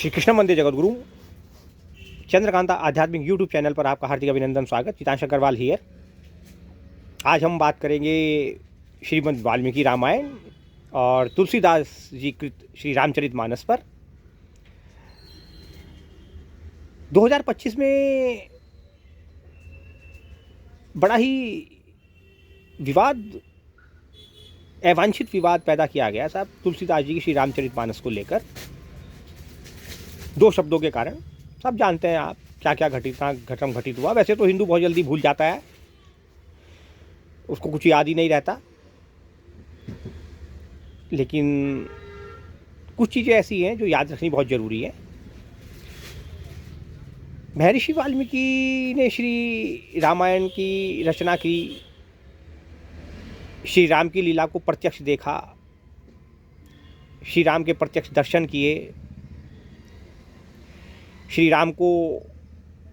श्री कृष्ण मंदिर जगतगुरु चंद्रकांता आध्यात्मिक YouTube channel पर आपका हार्दिक अभिनंदन स्वागत। चितांश अग्रवाल हियर। आज हम बात करेंगे श्रीमद् वाल्मीकि रामायण और तुलसीदास जी कृत श्री रामचरितमानस पर। 2025 में बड़ा ही विवाद, अवांछित विवाद पैदा किया गया साहब तुलसीदास जी की श्री रामचरितमानस को लेकर। दो शब्दों के कारण सब जानते हैं आप क्या क्या घटित हुआ। वैसे तो हिंदू बहुत जल्दी भूल जाता है, उसको कुछ याद ही नहीं रहता, लेकिन कुछ चीज़ें ऐसी हैं जो याद रखनी बहुत ज़रूरी है। महर्षि वाल्मीकि ने श्री रामायण की रचना की, श्री राम की लीला को प्रत्यक्ष देखा, श्री राम के प्रत्यक्ष दर्शन किए, श्री राम को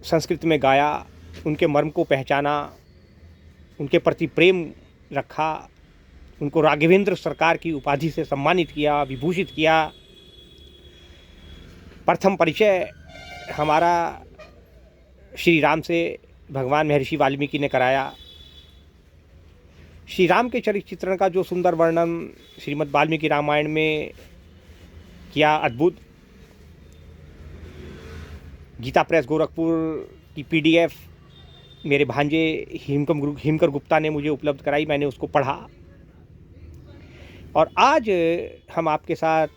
संस्कृत में गाया, उनके मर्म को पहचाना, उनके प्रति प्रेम रखा, उनको राघवेंद्र सरकार की उपाधि से सम्मानित किया, विभूषित किया। प्रथम परिचय हमारा श्री राम से भगवान महर्षि वाल्मीकि ने कराया। श्री राम के चरित्र चित्रण का जो सुंदर वर्णन श्रीमद् वाल्मीकि रामायण में किया, अद्भुत। गीता प्रेस गोरखपुर की पीडीएफ मेरे भांजे हिमकर गुप्ता ने मुझे उपलब्ध कराई, मैंने उसको पढ़ा और आज हम आपके साथ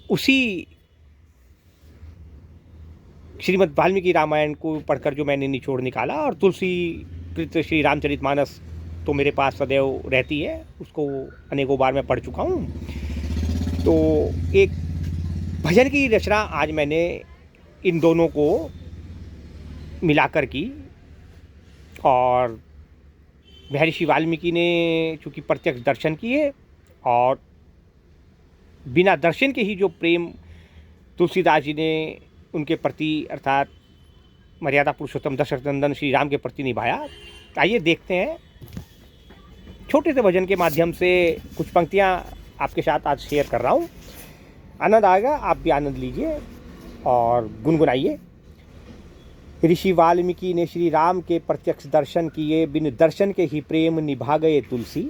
उसी श्रीमद् वाल्मीकि रामायण को पढ़कर जो मैंने निचोड़ निकाला, और तुलसी कृत श्री रामचरितमानस तो मेरे पास सदैव रहती है, उसको अनेकों बार मैं पढ़ चुका हूँ। तो एक भजन की रचना आज मैंने इन दोनों को मिलाकर की, और महर्षि वाल्मीकि ने चूँकि प्रत्यक्ष दर्शन किए और बिना दर्शन के ही जो प्रेम तुलसीदास जी ने उनके प्रति अर्थात मर्यादा पुरुषोत्तम दशरथ नंदन श्री राम के प्रति निभाया। आइए देखते हैं। छोटे से भजन के माध्यम से कुछ पंक्तियाँ आपके साथ आज शेयर कर रहा हूँ। आनंद आएगा, आप भी आनंद लीजिए और गुनगुनाइए। ऋषि वाल्मीकि ने श्री राम के प्रत्यक्ष दर्शन किए, बिन दर्शन के ही प्रेम निभा गए तुलसी।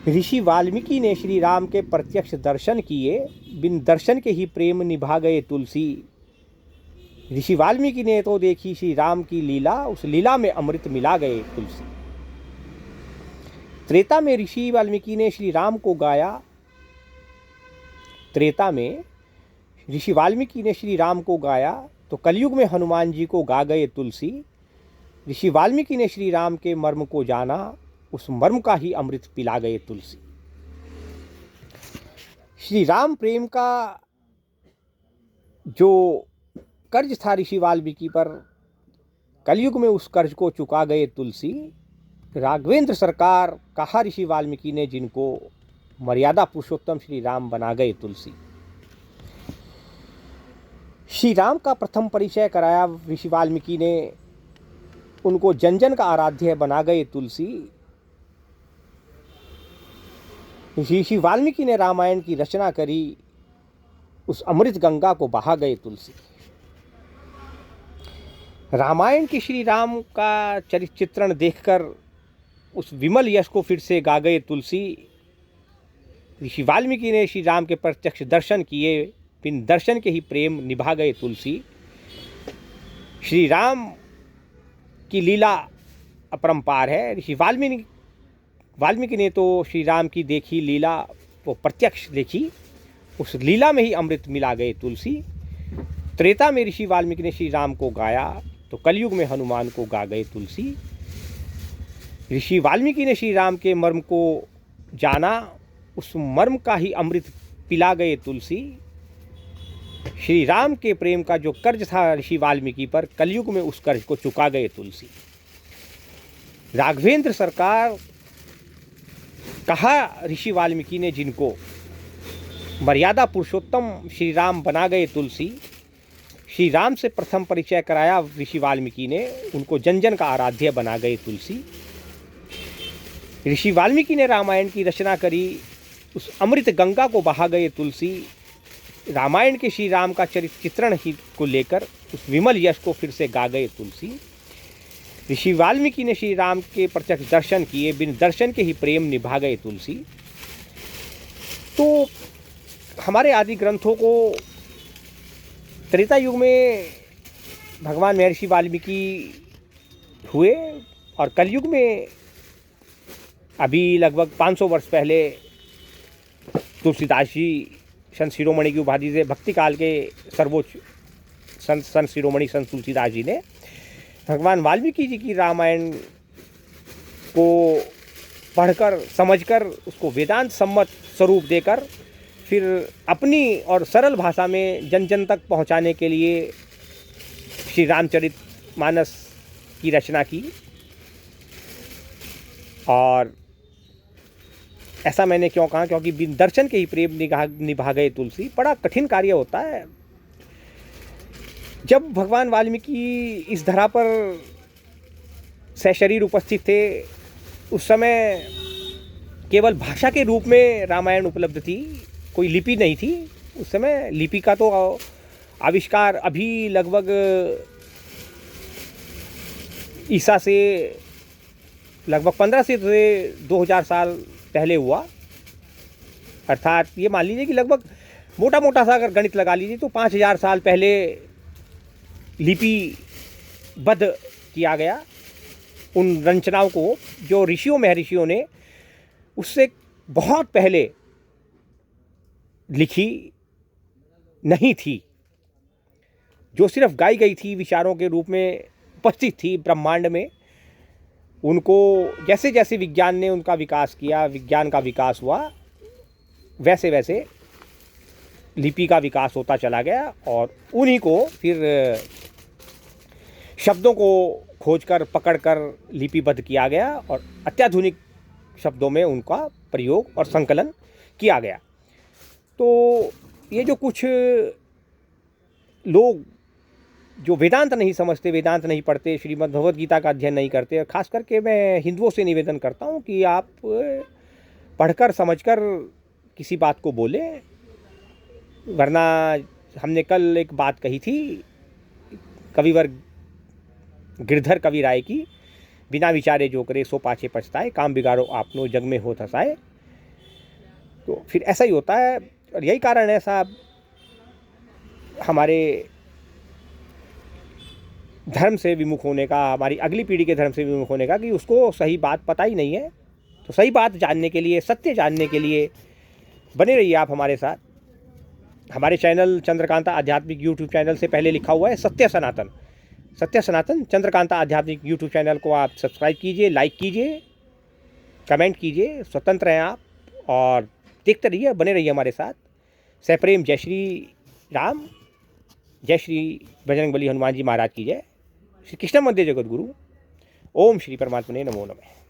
ऋषि वाल्मीकि ने श्री राम के प्रत्यक्ष दर्शन किए, बिन दर्शन के ही प्रेम निभा गए तुलसी। ऋषि वाल्मीकि ने तो देखी श्री राम की लीला, उस लीला में अमृत मिला गए तुलसी। त्रेता में ऋषि वाल्मीकि ने श्री राम को गाया, त्रेता में ऋषि वाल्मीकि ने श्री राम को गाया, तो कलयुग में हनुमान जी को गा गए तुलसी। ऋषि वाल्मीकि ने श्री राम के मर्म को जाना, उस मर्म का ही अमृत पिला गए तुलसी। श्री राम प्रेम का जो कर्ज था ऋषि वाल्मीकि पर, कलयुग में उस कर्ज को चुका गए तुलसी। राघवेंद्र सरकार कहा ऋषि वाल्मीकि ने जिनको, मर्यादा पुरुषोत्तम श्री राम बना गए तुलसी। श्री राम का प्रथम परिचय कराया ऋषि वाल्मीकि ने, उनको जन जन का आराध्य बना गए तुलसी। ऋषि वाल्मीकि ने रामायण की रचना करी, उस अमृत गंगा को बहा गए तुलसी। रामायण की श्री राम का चरित्र चित्रण देखकर उस विमल यश को फिर से गा गए तुलसी। ऋषि वाल्मीकि ने श्री राम के प्रत्यक्ष दर्शन किए, बिन दर्शन के ही प्रेम निभा गए तुलसी। श्री राम की लीला अपरंपार है। ऋषि वाल्मीकि ने तो श्री राम की देखी लीला, वो प्रत्यक्ष देखी, उस लीला में ही अमृत मिला गए तुलसी। त्रेता में ऋषि वाल्मीकि ने श्री राम को गाया, तो कलयुग में हनुमान को गा गए तुलसी। ऋषि वाल्मीकि ने श्री राम के मर्म को जाना, उस मर्म का ही अमृत पिला गए तुलसी। श्री राम के प्रेम का जो कर्ज था ऋषि वाल्मीकि पर, कलयुग में उस कर्ज को चुका गए तुलसी। राघवेंद्र सरकार कहा ऋषि वाल्मीकि ने जिनको, मर्यादा पुरुषोत्तम श्री राम बना गए तुलसी। श्री राम से प्रथम परिचय कराया ऋषि वाल्मीकि ने, उनको जन जन का आराध्य बना गए तुलसी। ऋषि वाल्मीकि ने रामायण की रचना करी, उस अमृत गंगा को बहा गए तुलसी। रामायण के श्री राम का चरित्र चित्रण ही को लेकर उस विमल यश को फिर से गा गए तुलसी। ऋषि वाल्मीकि ने श्री राम के प्रत्यक्ष दर्शन किए, बिन दर्शन के ही प्रेम निभा गए तुलसी। तो हमारे आदि ग्रंथों को त्रेता युग में भगवान महर्षि वाल्मीकि हुए और कलयुग में अभी लगभग 500 वर्ष पहले तुलसीदास जी संत शिरोमणि की उपाधि से भक्ति काल के सर्वोच्च संत शिरोमणि संत तुलसीदास जी ने भगवान वाल्मीकि जी की रामायण को पढ़कर समझकर उसको वेदांत सम्मत स्वरूप देकर फिर अपनी और सरल भाषा में जन जन तक पहुंचाने के लिए श्री रामचरितमानस की रचना की। और ऐसा मैंने क्यों कहा, क्योंकि बिन दर्शन के ही प्रेम निभा गए तुलसी। बड़ा कठिन कार्य होता है। जब भगवान वाल्मीकि इस धरा पर सशरीर उपस्थित थे, उस समय केवल भाषा के रूप में रामायण उपलब्ध थी, कोई लिपि नहीं थी। उस समय लिपि का तो आविष्कार अभी लगभग ईसा से लगभग 15 से 2000 साल पहले हुआ। अर्थात ये मान लीजिए कि लगभग मोटा मोटा सा अगर गणित लगा लीजिए तो 5000 साल पहले लिपिबद्ध किया गया उन रचनाओं को, जो ऋषियों महर्षियों ने उससे बहुत पहले लिखी नहीं थी, जो सिर्फ गाई गई थी, विचारों के रूप में उपस्थित थी ब्रह्मांड में। उनको जैसे जैसे विज्ञान ने उनका विकास किया, विज्ञान का विकास हुआ, वैसे वैसे लिपि का विकास होता चला गया और उन्हीं को फिर शब्दों को खोजकर पकड़कर लिपिबद्ध किया गया और अत्याधुनिक शब्दों में उनका प्रयोग और संकलन किया गया। तो ये जो कुछ लोग जो वेदांत नहीं समझते, वेदांत नहीं पढ़ते, श्रीमद् भगवद गीता का अध्ययन नहीं करते, खास करके मैं हिंदुओं से निवेदन करता हूँ कि आप पढ़कर समझकर किसी बात को बोलें। वरना हमने कल एक बात कही थी कविवर गिरधर कवि राय की, बिना विचारे जो करे सो पाछे पछताए, काम बिगाड़ो आपनो जग में हो थसाए। तो फिर ऐसा ही होता है और यही कारण है साहब हमारे धर्म से विमुख होने का, हमारी अगली पीढ़ी के धर्म से विमुख होने का, कि उसको सही बात पता ही नहीं है। तो सही बात जानने के लिए, सत्य जानने के लिए बने रहिए आप हमारे साथ। हमारे चैनल चंद्रकांता आध्यात्मिक यूट्यूब चैनल से पहले लिखा हुआ है सत्य सनातन। सत्य सनातन चंद्रकांता आध्यात्मिक यूट्यूब चैनल को आप सब्सक्राइब कीजिए, लाइक कीजिए, कमेंट कीजिए, स्वतंत्र हैं आप और देखते रहिए, बने रहिए हमारे साथ। सप्रेम जय श्री राम, जय श्री बजरंगबली हनुमान जी महाराज की जय। श्री कृष्ण मंदिर जगत गुरु। ओम श्री परमात्मने नमो नमः।